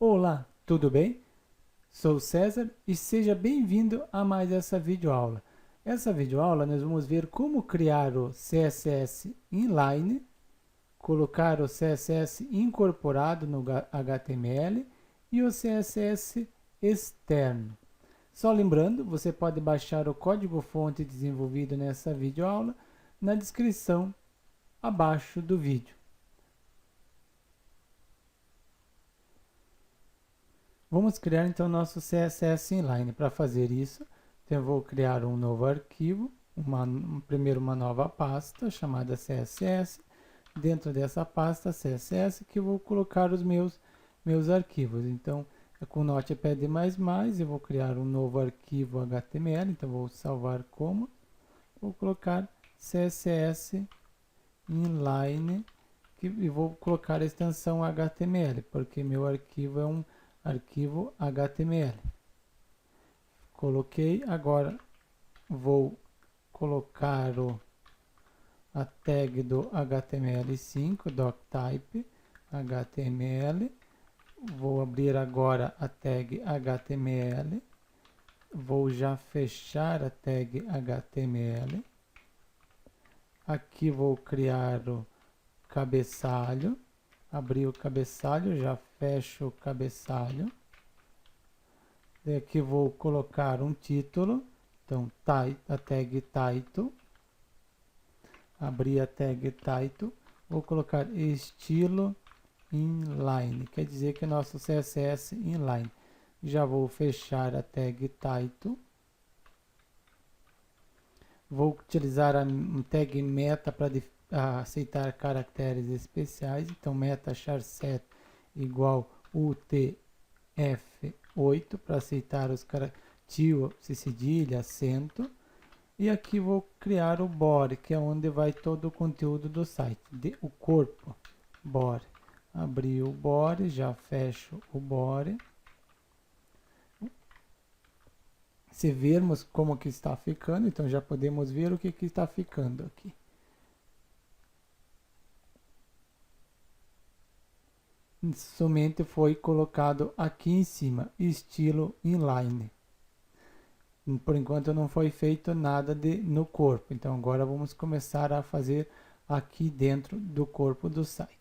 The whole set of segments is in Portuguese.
Olá, tudo bem? Sou César e seja bem-vindo a mais essa videoaula. Essa videoaula nós vamos ver como criar o CSS inline, colocar o CSS incorporado no HTML e o CSS externo. Só lembrando, você pode baixar o código-fonte desenvolvido nessa videoaula na descrição abaixo do vídeo. Vamos criar então nosso CSS inline. Para fazer isso, então eu vou criar um novo arquivo, primeiro uma nova pasta chamada CSS. Dentro dessa pasta CSS que eu vou colocar os meus arquivos. Então, com Notepad++, eu vou criar um novo arquivo HTML. Então, vou salvar como, vou colocar CSS inline e vou colocar a extensão HTML, porque meu arquivo é um arquivo HTML. Coloquei, agora vou colocar a tag do HTML5, doctype HTML. Vou abrir agora a tag HTML. Vou já fechar a tag HTML. Aqui vou criar o cabeçalho. Abrir o cabeçalho, já fecho o cabeçalho. Aqui vou colocar um título, então a tag title. Abrir a tag title, vou colocar estilo inline, quer dizer que é nosso CSS inline. Já vou fechar a tag title. Vou utilizar a tag meta para aceitar caracteres especiais. Então, meta charset igual UTF-8 para aceitar os caracteres tio, cedilha, acento. E aqui vou criar o body, que é onde vai todo o conteúdo do site, o corpo, body. Abrir o body, já fecho o body. Se vermos como que está ficando, então já podemos ver o que está ficando aqui. Somente foi colocado aqui em cima, estilo inline. Por enquanto não foi feito nada no corpo, então agora vamos começar a fazer aqui dentro do corpo do site.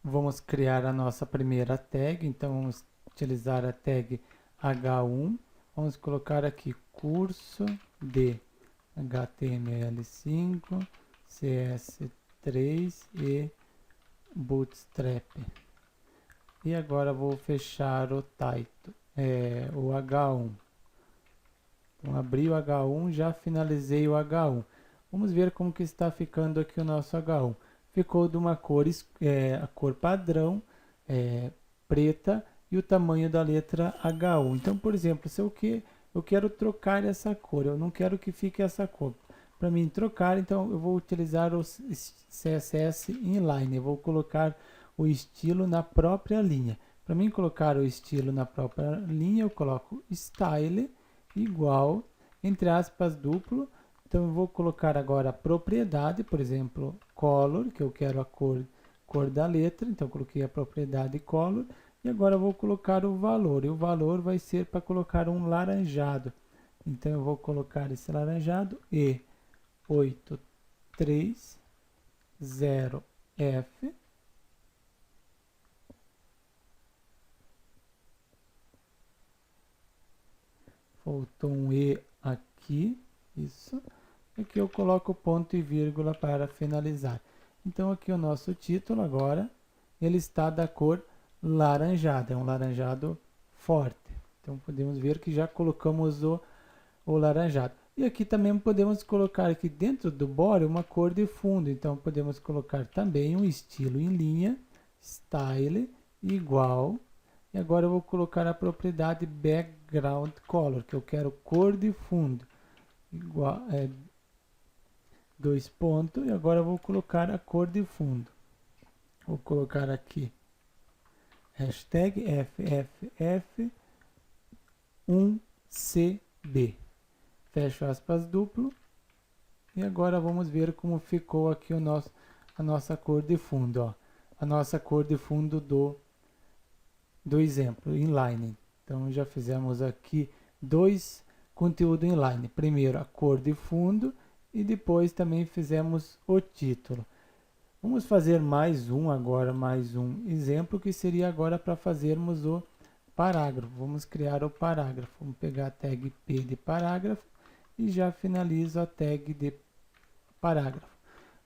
Vamos criar a nossa primeira tag, então vamos utilizar a tag H1, vamos colocar aqui curso de HTML5, CS3 e Bootstrap. E agora vou fechar o title, o H1. Então, abri o H1, já finalizei o H1. Vamos ver como que está ficando aqui o nosso H1. Ficou de uma cor, a cor padrão, preta, e o tamanho da letra H1. Então, por exemplo, se eu quero trocar essa cor, eu não quero que fique essa cor. Para mim trocar, então eu vou utilizar o CSS inline. Eu vou colocar o estilo na própria linha. Para mim colocar o estilo na própria linha, eu coloco style igual, entre aspas, duplo. Então eu vou colocar agora a propriedade, por exemplo, color, que eu quero a cor da letra. Então eu coloquei a propriedade color. E agora eu vou colocar o valor. E o valor vai ser para colocar um laranjado. Então eu vou colocar esse laranjado e 830F. Faltou um E aqui, isso. Aqui eu coloco ponto e vírgula para finalizar. Então aqui o nosso título agora, ele está da cor laranjada, é um laranjado forte. Então podemos ver que já colocamos o laranjado. E aqui também podemos colocar aqui dentro do body uma cor de fundo. Então podemos colocar também um estilo em linha, style igual. E agora eu vou colocar a propriedade background color, que eu quero cor de fundo. Igual, dois pontos. E agora eu vou colocar a cor de fundo. Vou colocar aqui hashtag FFF1CB. Fecho aspas duplo E agora vamos ver como ficou aqui a nossa cor de fundo, ó. A nossa cor de fundo do exemplo, inline. Então já fizemos aqui dois conteúdos inline. Primeiro a cor de fundo e depois também fizemos o título. Vamos fazer mais um agora, mais um exemplo que seria agora para fazermos o parágrafo. Vamos criar o parágrafo. Vamos pegar a tag P de parágrafo e já finalizo a tag de parágrafo.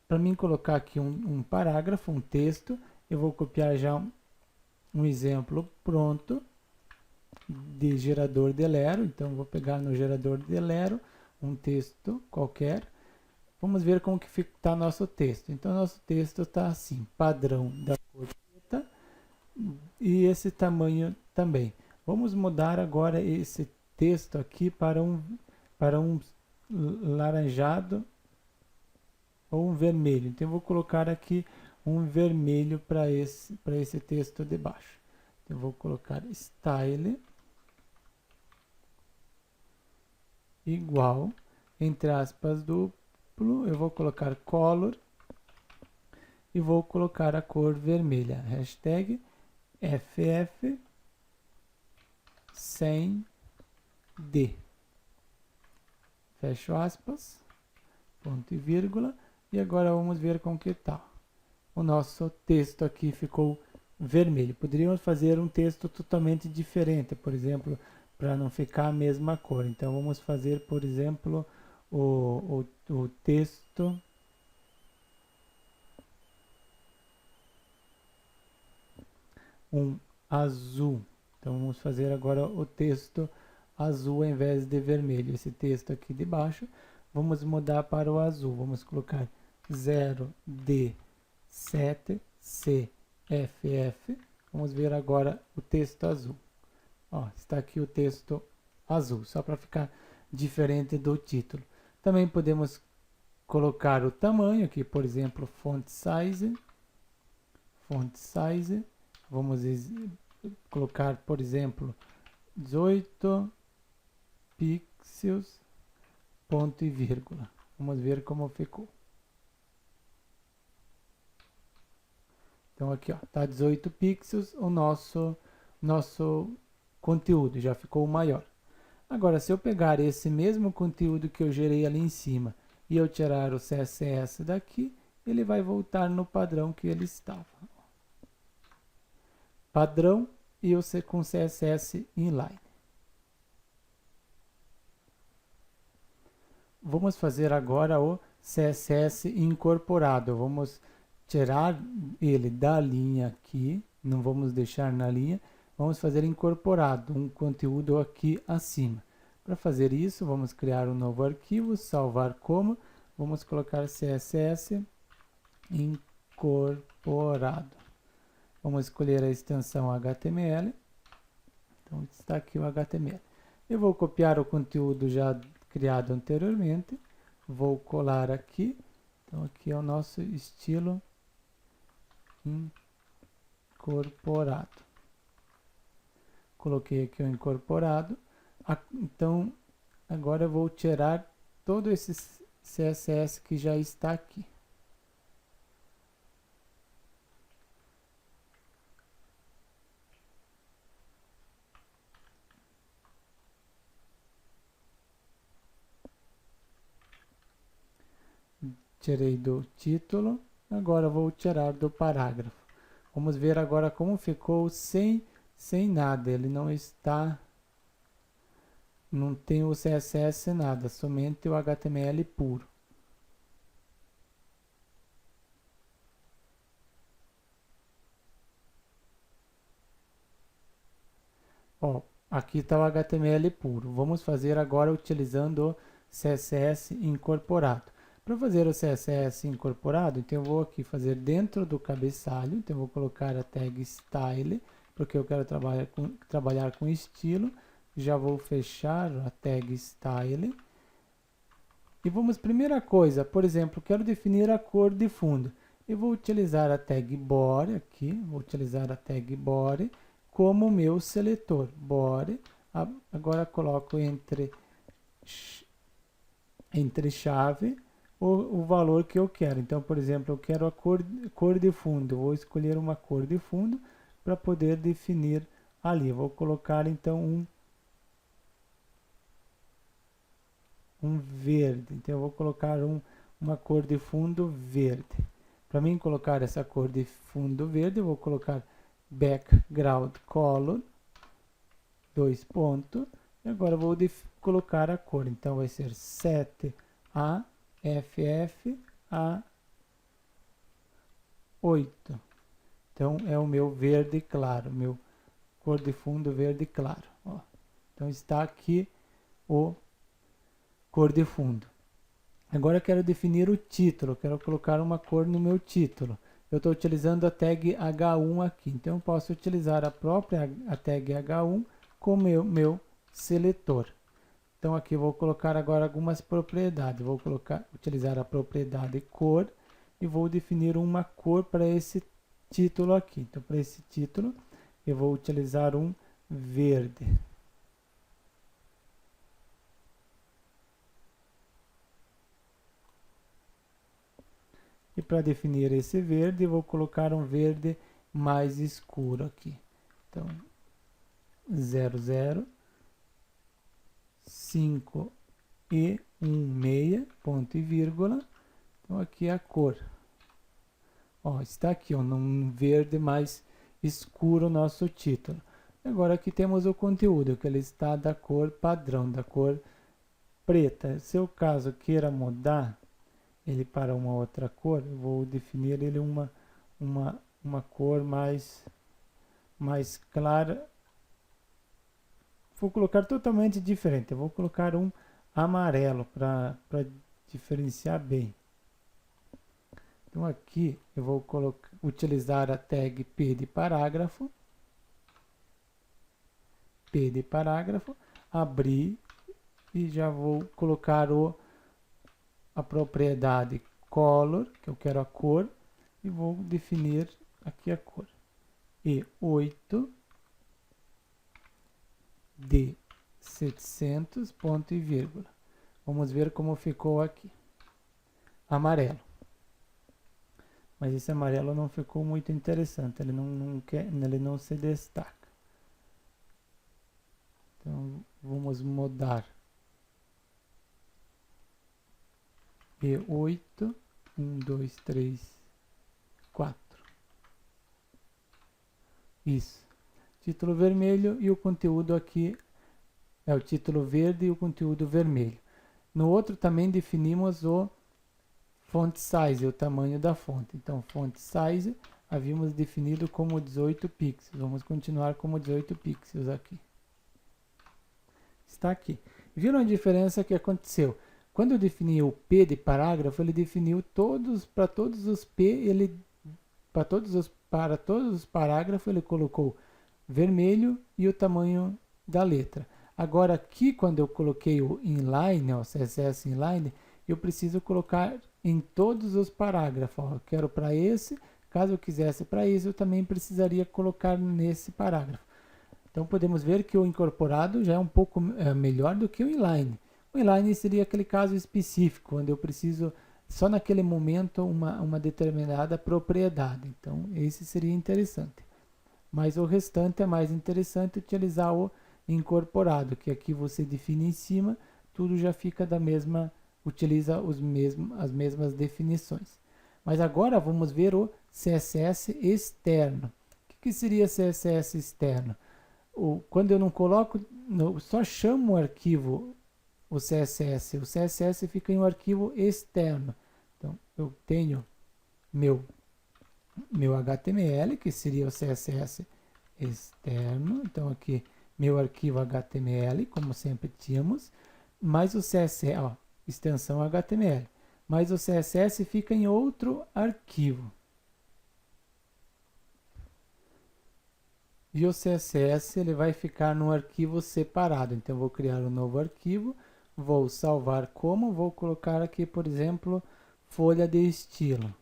Para mim colocar aqui um parágrafo, um texto, eu vou copiar já um exemplo pronto de gerador de Lero. Então vou pegar no gerador de Lero um texto qualquer. Vamos ver como que está nosso texto. Então nosso texto está assim, padrão da cor preta e esse tamanho também. Vamos mudar agora esse texto aqui para um laranjado ou um vermelho. Então eu vou colocar aqui um vermelho para esse texto de baixo. Então eu vou colocar style igual, entre aspas, duplo, eu vou colocar color e vou colocar a cor vermelha. Hashtag FF 100D. Fecho aspas, ponto e vírgula. E agora vamos ver como que está. O nosso texto aqui ficou vermelho. Poderíamos fazer um texto totalmente diferente, por exemplo, para não ficar a mesma cor. Então vamos fazer, por exemplo, o texto azul. Então vamos fazer agora o texto azul ao invés de vermelho. Esse texto aqui de baixo, vamos mudar para o azul. Vamos colocar 0D7CFF. Vamos ver agora o texto azul. Ó, está aqui o texto azul, só para ficar diferente do título. Também podemos colocar o tamanho aqui, por exemplo, font size. Vamos colocar, por exemplo, 18 pixels, ponto e vírgula. Vamos ver como ficou. Então aqui, ó, tá 18 pixels o nosso conteúdo, já ficou maior. Agora, se eu pegar esse mesmo conteúdo que eu gerei ali em cima e eu tirar o CSS daqui, ele vai voltar no padrão que ele estava. Padrão e com CSS inline. Vamos fazer agora o CSS incorporado. Vamos tirar ele da linha aqui, não vamos deixar na linha. Vamos fazer incorporado, um conteúdo aqui acima. Para fazer isso, vamos criar um novo arquivo, salvar como. Vamos colocar CSS incorporado. Vamos escolher a extensão HTML. Então está aqui o HTML. Eu vou copiar o conteúdo já criado anteriormente. Vou colar aqui. Então aqui é o nosso estilo incorporado. Coloquei aqui o incorporado. Então, agora eu vou tirar todo esse CSS que já está aqui. Tirei do título. Agora vou tirar do parágrafo. Vamos ver agora como ficou sem nada. Ele não tem o CSS nada, somente o HTML puro. Ó, aqui está o HTML puro. Vamos fazer agora utilizando o CSS incorporado. Para fazer o CSS incorporado, então eu vou aqui fazer dentro do cabeçalho. Então eu vou colocar a tag style, porque eu quero trabalhar com estilo. Já vou fechar a tag style. E vamos, primeira coisa, por exemplo, quero definir a cor de fundo. Eu vou utilizar a tag body aqui, vou utilizar a tag body como meu seletor. Body, agora coloco entre chave, o valor que eu quero. Então, por exemplo, eu quero a cor de fundo. Eu vou escolher uma cor de fundo para poder definir ali. Eu vou colocar então um verde. Então, eu vou colocar uma cor de fundo verde. Para mim colocar essa cor de fundo verde, eu vou colocar background color, 2 pontos. E agora eu vou colocar a cor. Então, vai ser 7AFFA8. Então, é o meu verde claro, meu cor de fundo verde claro. Ó. Então, está aqui o cor de fundo. Agora eu quero definir o título, eu quero colocar uma cor no meu título. Eu estou utilizando a tag H1 aqui, então eu posso utilizar a tag H1 como meu seletor. Então aqui eu vou colocar agora algumas propriedades. Vou utilizar a propriedade cor e vou definir uma cor para esse título aqui. Então para esse título eu vou utilizar um verde. E para definir esse verde, eu vou colocar um verde mais escuro aqui. Então, 00, 5 e 16, ponto e vírgula. Então, aqui é a cor. Ó, está aqui, ó, num verde mais escuro o nosso título. Agora aqui temos o conteúdo, que ele está da cor padrão, da cor preta. Se eu caso queira mudar ele para uma outra cor, eu vou definir ele uma cor mais clara. Vou colocar totalmente diferente. Eu vou colocar um amarelo para diferenciar bem. Então aqui eu vou utilizar a tag P de parágrafo. P de parágrafo. Abrir e já vou colocar a propriedade color, que eu quero a cor, e vou definir aqui a cor. E 8 de 700, ponto e vírgula. Vamos ver como ficou aqui. Amarelo. Mas esse amarelo não ficou muito interessante, ele não se destaca. Então, vamos mudar. E8, 1, 2, 3, 4. Isso. Título vermelho e o conteúdo aqui é o título verde e o conteúdo vermelho. No outro também definimos o font size, o tamanho da fonte. Então, font size havíamos definido como 18 pixels. Vamos continuar como 18 pixels aqui. Está aqui. Viram a diferença que aconteceu? Quando eu defini o P de parágrafo, ele definiu para todos os P, para todos os parágrafos, ele colocou vermelho e o tamanho da letra. Agora aqui, quando eu coloquei o inline, o CSS inline, eu preciso colocar em todos os parágrafos. Ó, eu quero para esse, caso eu quisesse para esse, eu também precisaria colocar nesse parágrafo. Então podemos ver que o incorporado já é um pouco melhor do que o inline. O inline seria aquele caso específico, onde eu preciso só naquele momento uma determinada propriedade. Então esse seria interessante. Mas o restante é mais interessante utilizar o incorporado, que aqui você define em cima, tudo já fica utiliza as mesmas definições. Mas agora vamos ver o CSS externo. O que seria CSS externo? Quando eu não coloco, só chamo o arquivo, o CSS fica em um arquivo externo. Então, eu tenho meu HTML, que seria o CSS externo. Então, aqui, meu arquivo HTML, como sempre tínhamos, mais o CSS, ó, extensão HTML. Mas o CSS fica em outro arquivo. E o CSS ele vai ficar num arquivo separado. Então, eu vou criar um novo arquivo, vou salvar como, vou colocar aqui, por exemplo, folha de estilo.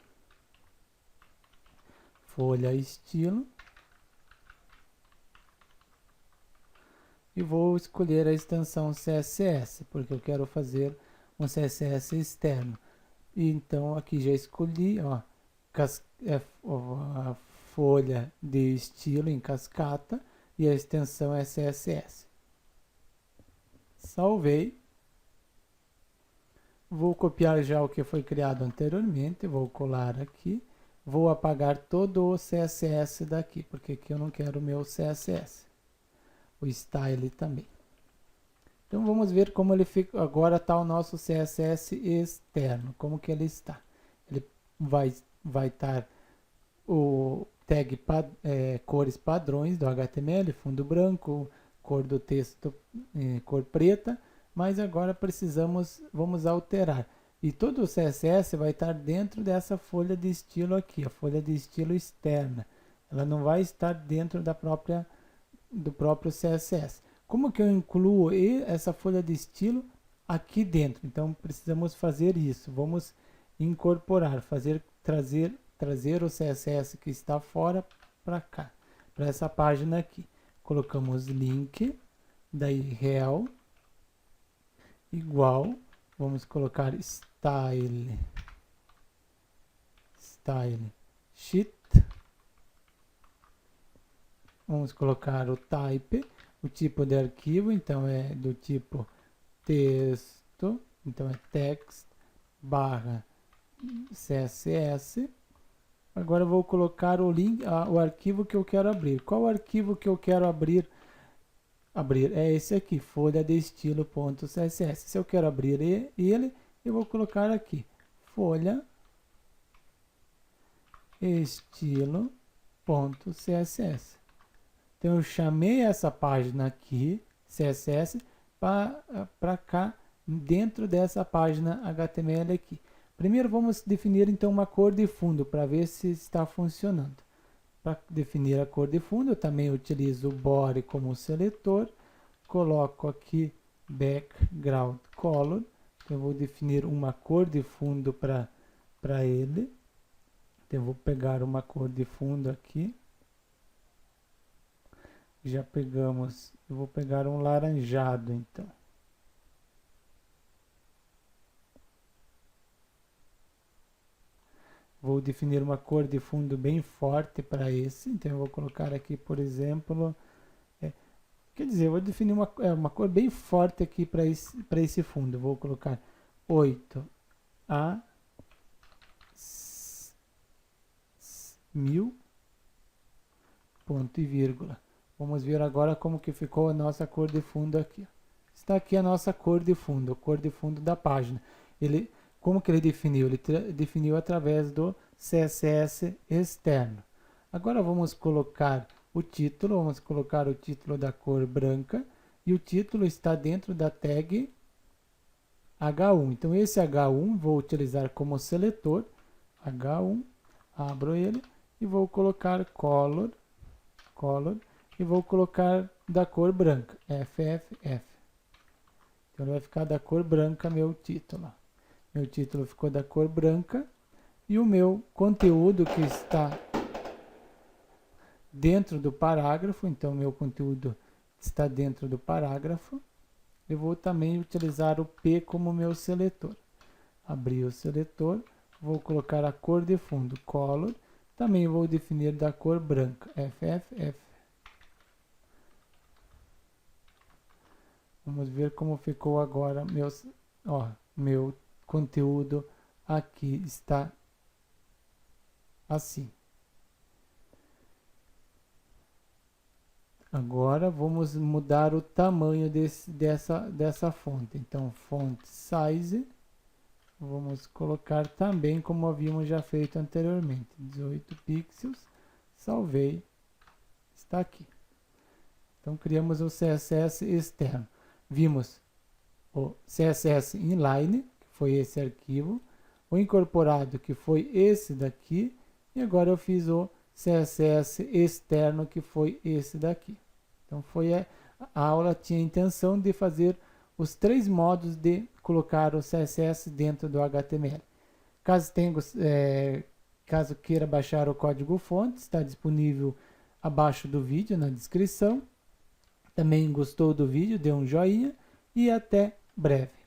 Folha estilo. E vou escolher a extensão CSS, porque eu quero fazer um CSS externo. E então aqui já escolhi, ó, a folha de estilo em cascata e a extensão é CSS. Salvei. Vou copiar já o que foi criado anteriormente, vou colar aqui. Vou apagar todo o CSS daqui, porque aqui eu não quero o meu CSS. O style também. Então vamos ver como ele fica. Agora está o nosso CSS externo, como que ele está. Ele vai estar o tag cores padrões do HTML, fundo branco, cor do texto cor preta, mas agora vamos alterar. E todo o CSS vai estar dentro dessa folha de estilo aqui, a folha de estilo externa. Ela não vai estar dentro do próprio CSS. Como que eu incluo essa folha de estilo aqui dentro? Então precisamos fazer isso. Vamos incorporar, trazer o CSS que está fora para cá, para essa página aqui. Colocamos link, daí rel, igual, vamos colocar style sheet, vamos colocar o type, o tipo de arquivo, então é do tipo texto, então é text barra CSS. Agora eu vou colocar o link, o arquivo que eu quero abrir. Qual arquivo que eu quero abrir? É esse aqui, folha de estilo.css. Se eu quero abrir ele, eu vou colocar aqui, folha estilo.css. Então eu chamei essa página aqui, CSS, para cá, dentro dessa página HTML aqui. Primeiro vamos definir então uma cor de fundo para ver se está funcionando. Para definir a cor de fundo, eu também utilizo o body como seletor. Coloco aqui background color. Então eu vou definir uma cor de fundo para ele. Então eu vou pegar uma cor de fundo aqui. Já pegamos, eu vou pegar um laranjado então. Vou definir uma cor de fundo bem forte para esse. Então eu vou colocar aqui, por exemplo, quer dizer, eu vou definir uma cor bem forte aqui para esse fundo. Eu vou colocar 8 a 1000 ponto e vírgula. Vamos ver agora como que ficou a nossa cor de fundo aqui. Está aqui a nossa cor de fundo da página. Como que ele definiu? Ele definiu através do CSS externo. Agora vamos colocar o título da cor branca e o título está dentro da tag H1. Então esse H1 vou utilizar como seletor, H1, abro ele e vou colocar color e vou colocar da cor branca, FFF. Então ele vai ficar da cor branca meu título. Meu título ficou da cor branca e o meu conteúdo que está dentro do parágrafo, então meu conteúdo está dentro do parágrafo. Eu vou também utilizar o P como meu seletor. Abrir o seletor, vou colocar a cor de fundo, color, também vou definir da cor branca, FFF. Vamos ver como ficou agora meu conteúdo aqui está assim. Agora vamos mudar o tamanho dessa fonte. Então, font size, vamos colocar também como havíamos já feito anteriormente, 18 pixels. Salvei, está aqui. Então, criamos o CSS externo. Vimos o CSS inline, que foi esse arquivo, o incorporado, que foi esse daqui, e agora eu fiz o CSS externo, que foi esse daqui. Então a aula tinha a intenção de fazer os 3 modos de colocar o CSS dentro do HTML. Caso queira baixar o código-fonte, está disponível abaixo do vídeo, na descrição. Também gostou do vídeo, dê um joinha e até breve.